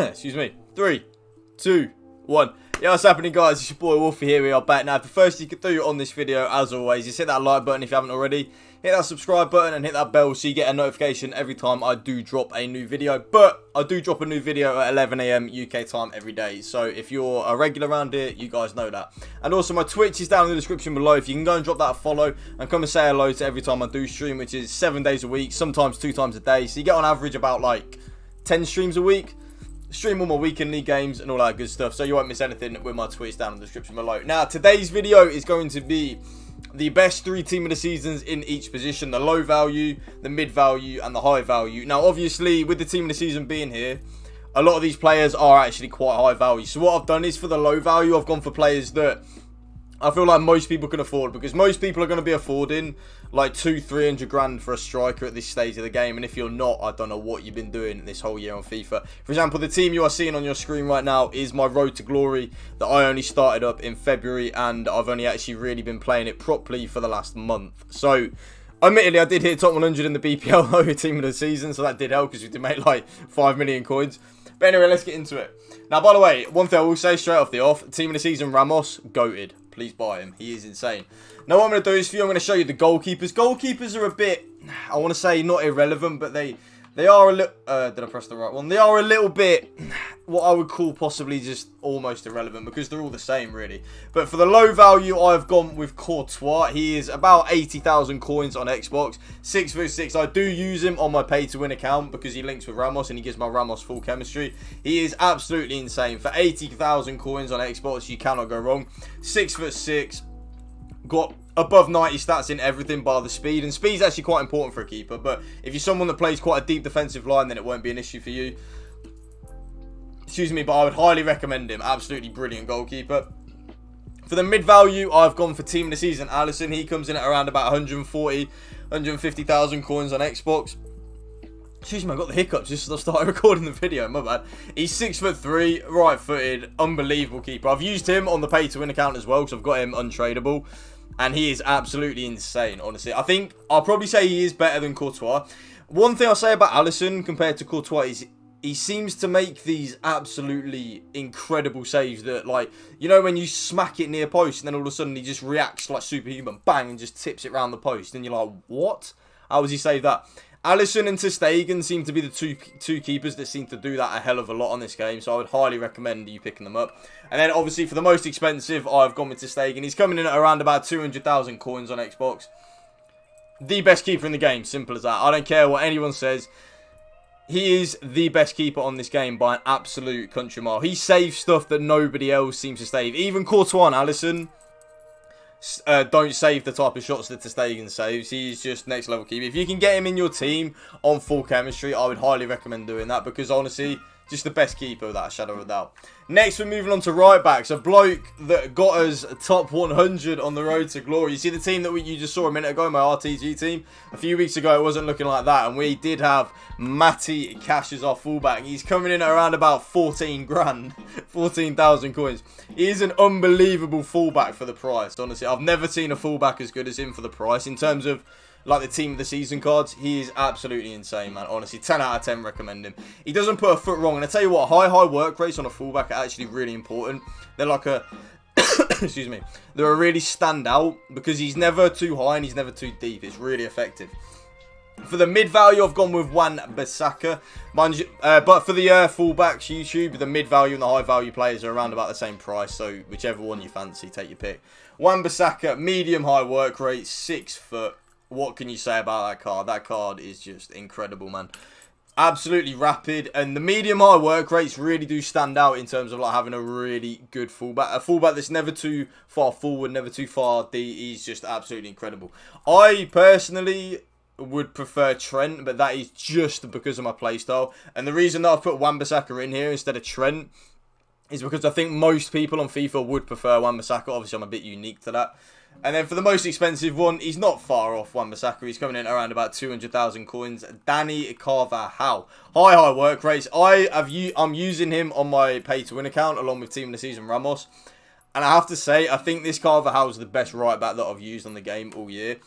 Excuse me. 3, 2, 1. Yeah, what's happening, guys? It's your boy Wolfie here. We are back. Now, the first you can do on this video, as always, is hit that like button if you haven't already. Hit that subscribe button and hit that bell so you get a notification every time I do drop a new video. But I do drop a new video at 11 AM UK time every day. So if you're a regular around here, you guys know that. And also my Twitch is down in the description below. If you can go and drop that a follow and come and say hello to every time I do stream, which is 7 days a week, sometimes 2 times a day. So you get on average about like 10 streams a week. Stream all my weekend league games and all that good stuff, so you won't miss anything with my Twitch down in the description below. Now, today's video is going to be the best 3 team of the seasons in each position: the low value, the mid value, and the high value. Now, obviously, with the team of the season being here, a lot of these players are actually quite high value. So what I've done is, for the low value, I've gone for players that I feel like most people can afford, because most people are going to be affording like 200-300 grand for a striker at this stage of the game. And if you're not, I don't know what you've been doing this whole year on FIFA. For example, the team you are seeing on your screen right now is my Road to Glory that I only started up in February, and I've only actually really been playing it properly for the last month. So admittedly, I did hit top 100 in the BPL over team of the season, so that did help because we did make like 5 million coins. But anyway, let's get into it. Now, by the way, one thing I will say straight off the off: team of the season Ramos, goated. Please buy him. He is insane. Now, what I'm going to do is, for you, I'm going to show you the goalkeepers. Goalkeepers are a bit, I want to say, not irrelevant, but they are a little, did I press the right one? They are a little bit, what I would call possibly just almost irrelevant, because they're all the same, really. But for the low value, I've gone with Courtois. He is about 80,000 coins on Xbox. 6'6". I do use him on my pay-to-win account because he links with Ramos and he gives my Ramos full chemistry. He is absolutely insane. For 80,000 coins on Xbox, you cannot go wrong. 6'6". Got above 90 stats in everything bar the speed, and speed's actually quite important for a keeper. But if you're someone that plays quite a deep defensive line, then it won't be an issue for you. Excuse me, but I would highly recommend him. Absolutely brilliant goalkeeper. For the mid value, I've gone for team of the season Alisson. He comes in at around about 150,000 coins on Xbox. Excuse me, I got the hiccups just as I started recording the video, my bad. He's 6'3", right-footed, unbelievable keeper. I've used him on the pay-to-win account as well, because I've got him untradeable. And he is absolutely insane, honestly. I think I'll probably say he is better than Courtois. One thing I'll say about Alisson compared to Courtois is he seems to make these absolutely incredible saves that, like, you know, when you smack it near post and then all of a sudden he just reacts like superhuman, bang, and just tips it round the post. And you're like, what? How has he saved that? Alisson and ter Stegen seem to be the two keepers that seem to do that a hell of a lot on this game, so I would highly recommend you picking them up. And then, obviously, for the most expensive, I've gone with ter Stegen. He's coming in at around about 200,000 coins on Xbox. The best keeper in the game, simple as that. I don't care what anyone says. He is the best keeper on this game by an absolute country mile. He saves stuff that nobody else seems to save. Even Courtois and Alisson don't save the type of shots that ter Stegen saves. He's just next level keeper. If you can get him in your team on full chemistry, I would highly recommend doing that, because honestly, just the best keeper without a shadow of a doubt. Next, we're moving on to right backs. A bloke that got us top 100 on the road to glory. You see the team that you just saw a minute ago, my RTG team? A few weeks ago, it wasn't looking like that. And we did have Matty Cash as our fullback. He's coming in at around about 14 grand. 14,000 coins. He is an unbelievable fullback for the price, honestly. I've never seen a fullback as good as him for the price. In terms of like the team of the season cards, he is absolutely insane, man. Honestly, 10 out of 10 recommend him. He doesn't put a foot wrong. And I tell you what, high work rates on a fullback are actually really important. They're like a excuse me. They're a really stand out, because he's never too high and he's never too deep. It's really effective. For the mid value, I've gone with Wan-Bissaka. But for the fullbacks, YouTube, the mid value and the high value players are around about the same price. So whichever one you fancy, take your pick. Wan-Bissaka, medium high work rate, 6 foot. What can you say about that card? That card is just incredible, man. Absolutely rapid, and the medium high work rates really do stand out in terms of like having a really good fullback. A fullback that's never too far forward, never too far deep. He's just absolutely incredible. I personally would prefer Trent, but that is just because of my playstyle. And the reason that I've put Wan-Bissaka in here instead of Trent is because I think most people on FIFA would prefer Wan-Bissaka. Obviously, I'm a bit unique to that. And then for the most expensive one, he's not far off Wan-Bissaka. He's coming in around about 200,000 coins. Danny Carvajal. High work rates. I'm using him on my pay-to-win account along with Team of the Season Ramos. And I have to say, I think this Carvajal is the best right back that I've used on the game all year.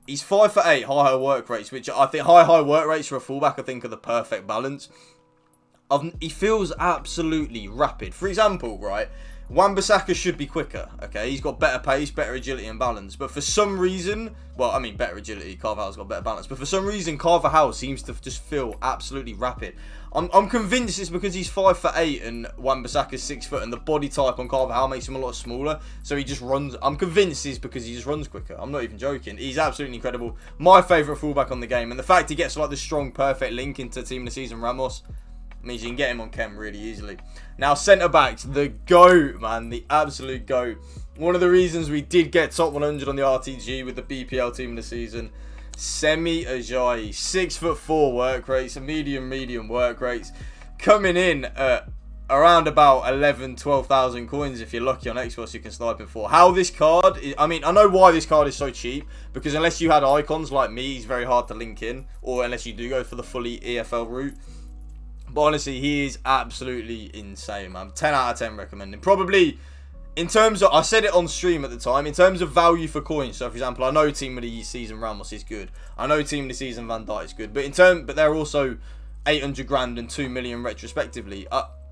He's 5'8", high work rates, which I think high work rates for a fullback I think are the perfect balance. he feels absolutely rapid. For example, right, Wan-Bissaka should be quicker, okay? He's got better pace, better agility and balance. But for some reason, well, I mean, better agility, Carvajal's got better balance. But for some reason, Carvajal seems to just feel absolutely rapid. I'm convinced it's because he's 5'8" and Wan-Bissaka's 6 foot, and the body type on Carvajal makes him a lot smaller. So he just runs. I'm convinced it's because he just runs quicker. I'm not even joking. He's absolutely incredible. My favourite fullback on the game. And the fact he gets like the strong, perfect link into Team of the Season Ramos means you can get him on chem really easily. Now, centre-backs, the GOAT, man. The absolute GOAT. One of the reasons we did get top 100 on the RTG with the BPL Team of the Season, Semi Ajayi. 6'4" work rates, medium work rates. Coming in at around about 12,000 coins. If you're lucky on Xbox, you can snipe him for. How this card is, I mean, I know why this card is so cheap. Because unless you had icons like me, he's very hard to link in. Or unless you do go for the fully EFL route. But honestly, he is absolutely insane, man. 10 out of 10 recommending. Probably, in terms of, I said it on stream at the time, in terms of value for coins. So, for example, I know Team of the Season Ramos is good. I know Team of the Season Van Dijk is good. But they're also 800 grand and 2 million retrospectively.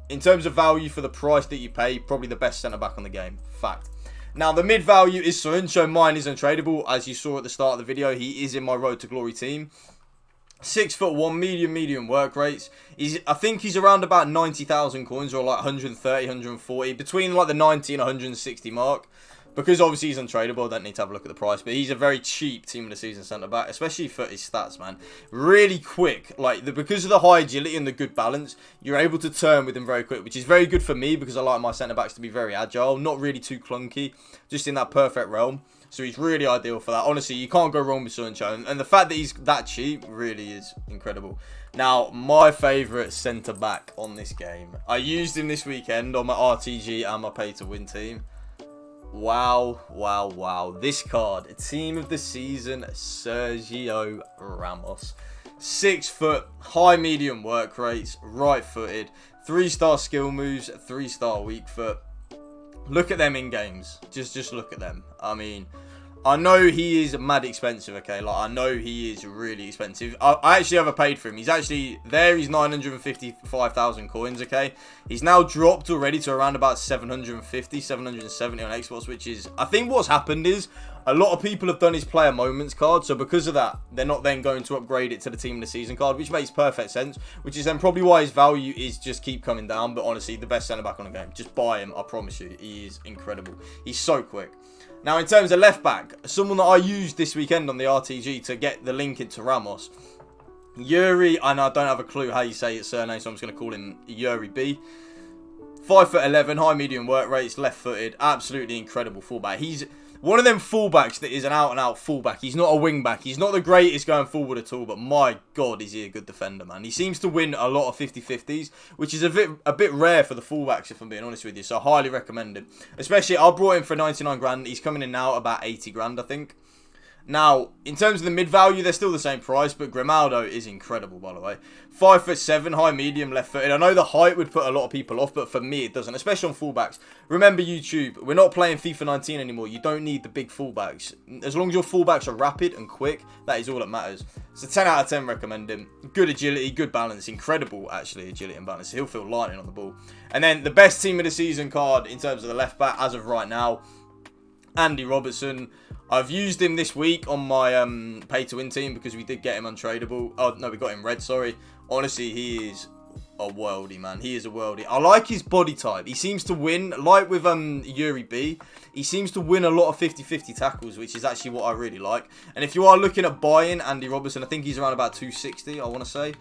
In terms of value for the price that you pay, probably the best centre-back on the game. Fact. Now, the mid value is Soruncho. Mine is untradeable. As you saw at the start of the video, he is in my Road to Glory team. 6'1", medium work rates. I think he's around about 90,000 coins, or like 130, 140, between like the 90 and 160 mark. Because obviously he's untradeable, I don't need to have a look at the price. But he's a very cheap Team of the Season centre-back, especially for his stats, man. Really quick. Because of the high agility and the good balance, you're able to turn with him very quick. Which is very good for me, because I like my centre-backs to be very agile. Not really too clunky. Just in that perfect realm. So he's really ideal for that. Honestly, you can't go wrong with Sancho. And the fact that he's that cheap really is incredible. Now, my favourite centre-back on this game. I used him this weekend on my RTG and my pay-to-win team. Wow. This card, Team of the Season, Sergio Ramos. 6 foot, high medium work rates, right-footed, 3-star skill moves, 3-star weak foot. Look at them in games. Just look at them. I mean, I know he is mad expensive, okay? Like, I know he is really expensive. I actually overpaid for him. He's actually, there he's 955,000 coins, okay? He's now dropped already to around about 750, 770 on Xbox, which is, I think what's happened is, a lot of people have done his player moments card, so because of that, they're not then going to upgrade it to the Team of the Season card, which makes perfect sense, which is then probably why his value is just keep coming down. But honestly, the best centre-back on the game. Just buy him, I promise you. He is incredible. He's so quick. Now, in terms of left-back, someone that I used this weekend on the RTG to get the link into Ramos, Yuri, and I don't have a clue how you say his surname, so I'm just going to call him Yuri B. 5'11", high medium work rates, left-footed, absolutely incredible fullback. He's one of them fullbacks that is an out-and-out fullback. He's not a wing-back. He's not the greatest going forward at all, but my God, is he a good defender, man. He seems to win a lot of 50-50s, which is a bit rare for the fullbacks, if I'm being honest with you, so I highly recommend him. Especially, I brought him for 99 grand. He's coming in now about 80 grand, I think. Now, in terms of the mid-value, they're still the same price, but Grimaldo is incredible, by the way. 5'7", high, medium, left-footed. I know the height would put a lot of people off, but for me, it doesn't, especially on fullbacks. Remember, YouTube, we're not playing FIFA 19 anymore. You don't need the big fullbacks. As long as your fullbacks are rapid and quick, that is all that matters. So 10 out of 10 recommend him. Good agility, good balance. Incredible, actually, agility and balance. He'll feel lightning on the ball. And then the best Team of the Season card in terms of the left-back, as of right now, Andy Robertson. I've used him this week on my pay-to-win team because we did get him untradeable. Oh, no, we got him red, sorry. Honestly, he is a worldie, man. He is a worldie. I like his body type. He seems to win, like with Yuri B, he seems to win a lot of 50-50 tackles, which is actually what I really like. And if you are looking at buying Andy Robertson, I think he's around about 260, I want to say.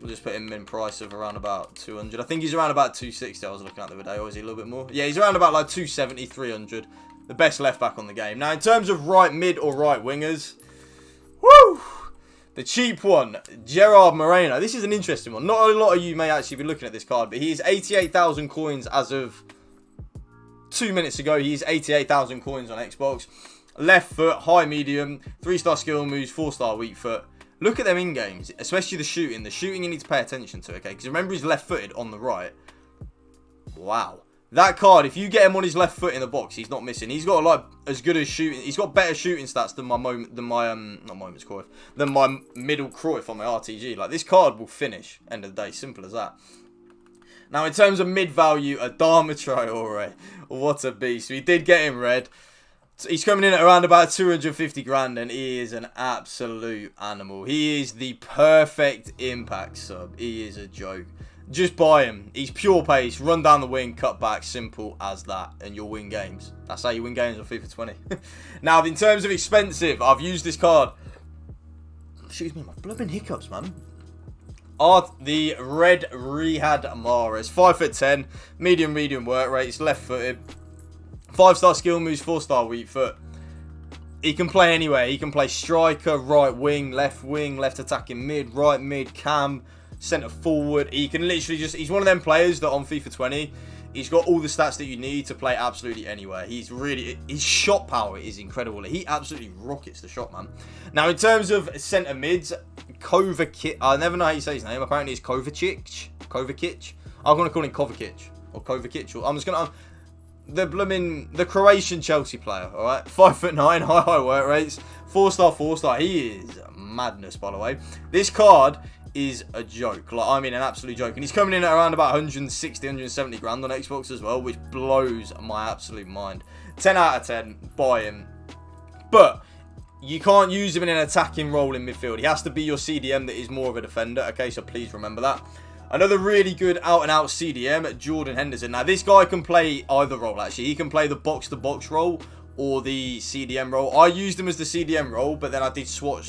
We'll just put him in price of around about 200. I think he's around about 260 I was looking at the other day. Or is he a little bit more? Yeah, he's around about like 270, 300. The best left back on the game. Now, in terms of right mid or right wingers, woo! The cheap one, Gerard Moreno. This is an interesting one. Not a lot of you may actually be looking at this card, but he is 88,000 coins as of 2 minutes ago. He is 88,000 coins on Xbox. Left foot, high medium, 3-star skill moves, 4-star weak foot. Look at them in games, especially the shooting. The shooting you need to pay attention to, okay? Because remember he's left footed on the right. Wow. That card, if you get him on his left foot in the box, he's not missing. He's got like as good as shooting. He's got better shooting stats than my middle Cruyff on my RTG. Like, this card will finish. End of the day, simple as that. Now, in terms of mid-value, Adama Traore. What a beast. We did get him red. He's coming in at around about 250 grand, and he is an absolute animal. He is the perfect impact sub. He is a joke. Just buy him. He's pure pace, run down the wing, cut back, simple as that, and you'll win games. That's how you win games on FIFA 20. Now, in terms of expensive, I've used this card. Excuse me, my blooming hiccups, man. The red Riyad Mahrez, 5'10", medium work rates, left-footed, 5-star skill moves, 4-star weak foot. He can play anywhere. He can play striker, right wing, left attacking mid, right mid, cam, centre forward. He can literally just, he's one of them players that on FIFA 20, he's got all the stats that you need to play absolutely anywhere. His shot power is incredible. He absolutely rockets the shot, man. Now, in terms of centre mids, Kovacic, I never know how you say his name. Apparently it's Kovacic. I'm going to call him Kovacic. Or Kovacic. I'm just going to, the Croatian Chelsea player, alright? 5'9", high work rates, 4-star. He is madness, by the way. This card is a joke. Like, I mean, an absolute joke. And he's coming in at around about 160, 170 grand on Xbox as well, which blows my absolute mind. 10 out of 10. Buy him. But you can't use him in an attacking role in midfield. He has to be your CDM that is more of a defender. Okay, so please remember that. Another really good out-and-out CDM, Jordan Henderson. Now, this guy can play either role, actually. He can play the box-to-box role or the CDM role. I used him as the CDM role, but then I did swap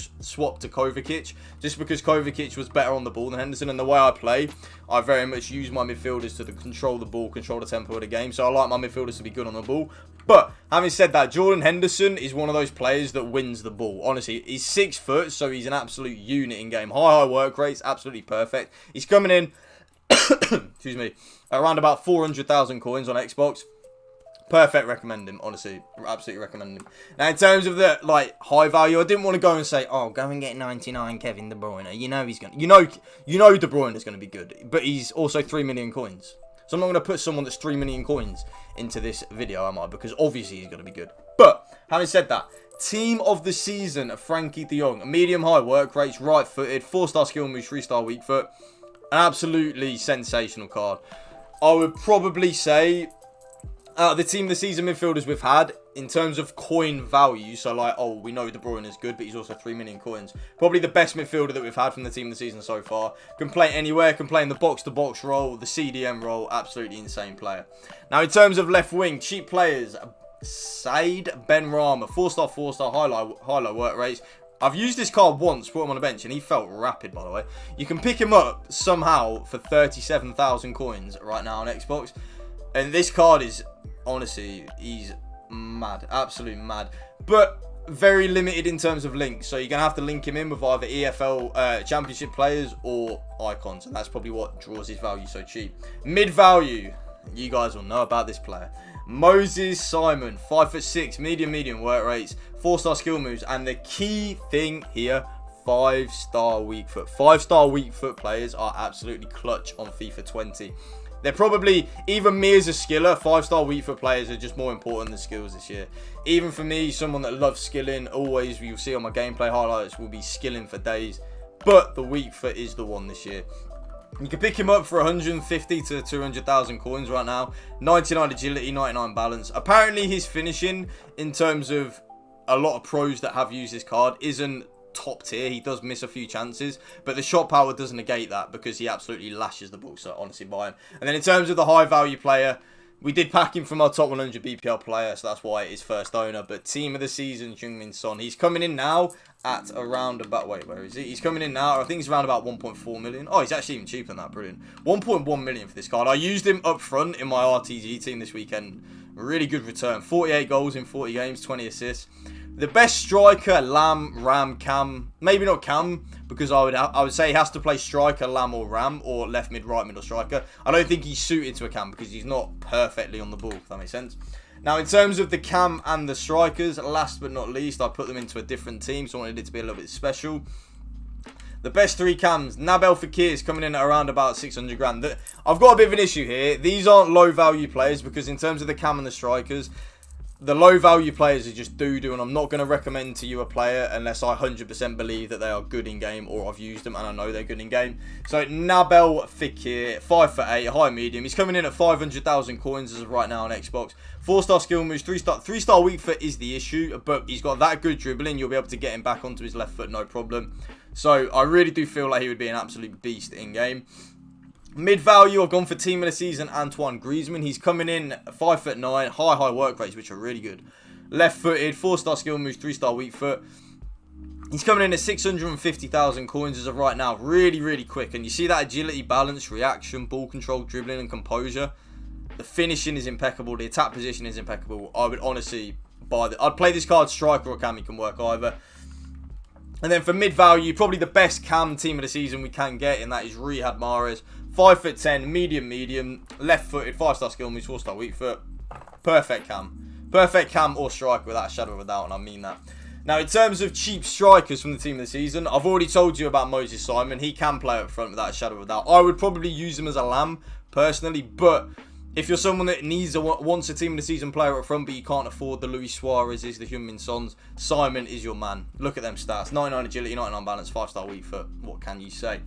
to Kovacic, just because Kovacic was better on the ball than Henderson. And the way I play, I very much use my midfielders to control the ball, control the tempo of the game. So I like my midfielders to be good on the ball. But having said that, Jordan Henderson is one of those players that wins the ball. Honestly, he's 6 foot, so he's an absolute unit in game. High work rates, absolutely perfect. He's coming in, excuse me, around about 400,000 coins on Xbox. Perfect, recommend him, honestly. Absolutely recommend him. Now, in terms of the, like, high value, I didn't want to go and say, oh, go and get 99 Kevin De Bruyne. You know he's going to, you know De Bruyne is going to be good. But he's also 3 million coins. So I'm not going to put someone that's 3 million coins into this video, am I? Because obviously he's going to be good. But, having said that, team of the season, Frankie de Jong. Medium high work rates, right-footed, 4-star skill moves, 3-star weak foot. An absolutely sensational card. I would probably say, out of the team of the season midfielders we've had, in terms of coin value, so like, oh, we know De Bruyne is good, but he's also 3 million coins. Probably the best midfielder that we've had from the team of the season so far. Can play anywhere, can play in the box-to-box role, the CDM role, absolutely insane player. Now, in terms of left wing, cheap players, Said Benrahma, 4-star, high low work rates. I've used this card once, put him on a bench, and he felt rapid, by the way. You can pick him up somehow for 37,000 coins right now on Xbox. And this card is, honestly, he's mad. Absolutely mad. But very limited in terms of links. So you're going to have to link him in with either EFL Championship players or icons. And that's probably what draws his value so cheap. Mid-value. You guys will know about this player. Moses Simon, 5'6", medium work rates, 4-star skill moves, and the key thing here, 5-star weak foot. 5-star weak foot players are absolutely clutch on FIFA 20. They're probably, even me as a skiller, 5-star weak foot players are just more important than skills this year. Even for me, someone that loves skilling, always, you'll see on my gameplay highlights, will be skilling for days. But the weak foot is the one this year. You can pick him up for 150 to 200,000 coins right now. 99 agility, 99 balance. Apparently his finishing, in terms of a lot of pros that have used this card, isn't top tier. He does miss a few chances, but the shot power doesn't negate that because he absolutely lashes the ball. So honestly, buy him. And then in terms of the high value player, we did pack him from our top 100 BPL player, so that's why it's first owner. But team of the season, Heung-min Son. He's coming in now at around about, wait, where is he? He's coming in now, I think he's around about 1.4 million. Oh, he's actually even cheaper than that, brilliant. 1.1 million for this card. I used him up front in my RTG team this weekend. Really good return. 48 goals in 40 games, 20 assists. The best striker, Lam, Ram, Cam. Maybe not Cam, because I would say he has to play striker, Lam or Ram, or left mid, right mid or striker. I don't think he's suited to a Cam because he's not perfectly on the ball, if that makes sense. Now, in terms of the Cam and the strikers, last but not least, I put them into a different team, so I wanted it to be a little bit special. The best 3 Cams, Nabil Fekir is coming in at around about 600 grand. I've got a bit of an issue here. These aren't low value players because in terms of the Cam and the strikers, The low value players are just doo-doo, and I'm not going to recommend to you a player unless I 100% believe that they are good in game or I've used them and I know they're good in game. So Nabil Fekir, 5'8", high medium. He's coming in at 500,000 coins as of right now on Xbox. 4-star skill moves, 3-star weak foot is the issue, but he's got that good dribbling. You'll be able to get him back onto his left foot, no problem. So I really do feel like he would be an absolute beast in game. Mid value, I've gone for team of the season, Antoine Griezmann. He's coming in 5'9", high work rates, which are really good. Left footed, 4-star skill moves, 3-star weak foot. He's coming in at 650,000 coins as of right now. Really quick. And you see that agility, balance, reaction, ball control, dribbling and composure. The finishing is impeccable. The attack position is impeccable. I would honestly buy I'd play this card striker or cam. He can work either. And then for mid value, probably the best cam team of the season we can get, and that is Riyad Mahrez. 5'10", medium, left-footed, 5-star skill moves, 4-star weak foot. Perfect cam. Perfect cam or striker without a shadow of a doubt, and I mean that. Now, in terms of cheap strikers from the team of the season, I've already told you about Moses Simon. He can play up front without a shadow of a doubt. I would probably use him as a lamb, personally, but if you're someone that wants a team of the season player up front, but you can't afford the Luis Suarez's, the Heung-min Sons, Simon is your man. Look at them stats. 99 agility, 99 balance, 5-star weak foot. What can you say?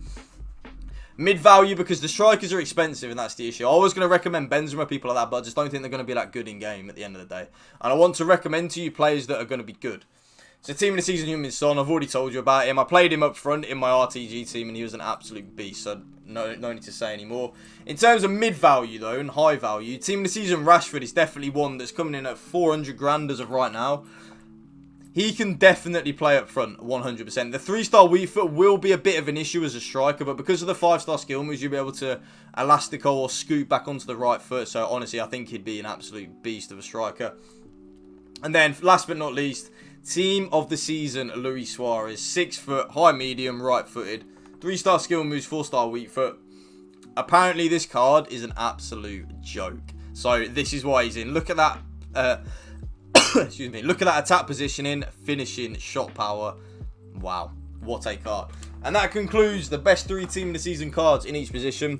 Mid value, because the strikers are expensive, and that's the issue. I was going to recommend Benzema, people like that, but I just don't think they're going to be that good in game at the end of the day. And I want to recommend to you players that are going to be good. So team of the season, Heung-min Son, I've already told you about him. I played him up front in my RTG team, and he was an absolute beast, so no need to say anymore. In terms of mid value, though, and high value, team of the season, Rashford is definitely one that's coming in at 400 grand as of right now. He can definitely play up front, 100%. The 3-star weak foot will be a bit of an issue as a striker, but because of the 5-star skill moves, you'll be able to elastico or scoot back onto the right foot. So, honestly, I think he'd be an absolute beast of a striker. And then, last but not least, team of the season, Luis Suarez. 6 foot, high medium, right-footed. 3-star skill moves, 4-star weak foot. Apparently, this card is an absolute joke. So, this is why he's in. Look at that... excuse me. Look at that attack positioning, finishing, shot power. Wow, what a card. And that concludes the best 3 team of the season cards in each position.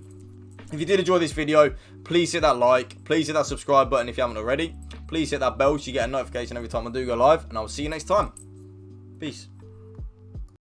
If you did enjoy this video, please hit that like. Please hit that subscribe button if you haven't already. Please hit that bell so you get a notification every time I do go live. And I will see you next time. Peace.